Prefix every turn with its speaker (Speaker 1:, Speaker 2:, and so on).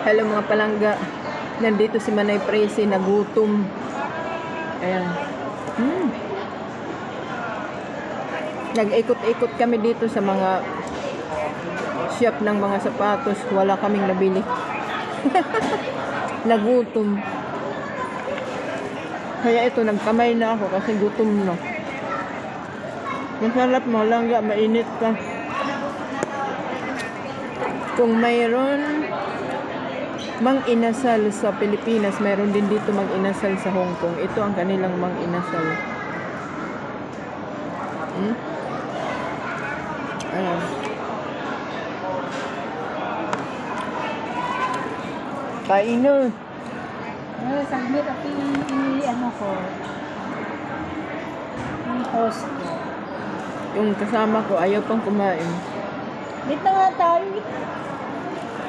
Speaker 1: Hello mga palangga. Nandito si Manay Presi, nagutom. Ayan. Nag-ikot-ikot kami dito sa mga shop ng mga sapatos. Wala kaming nabili. Nagutom. Kaya ito, nagkamay na ako kasi gutom na. Masarap mo lang, mainit pa. Kung mayroon mang inasal sa Pilipinas, mayroon din dito mang inasal sa Hong Kong. Ito ang kanilang mang inasal. Ayan. Kain na.
Speaker 2: Saglit at ano ko. Yung host ko.
Speaker 1: Yung kasama ko, ayaw pang kumain.
Speaker 2: Dito nga tayo.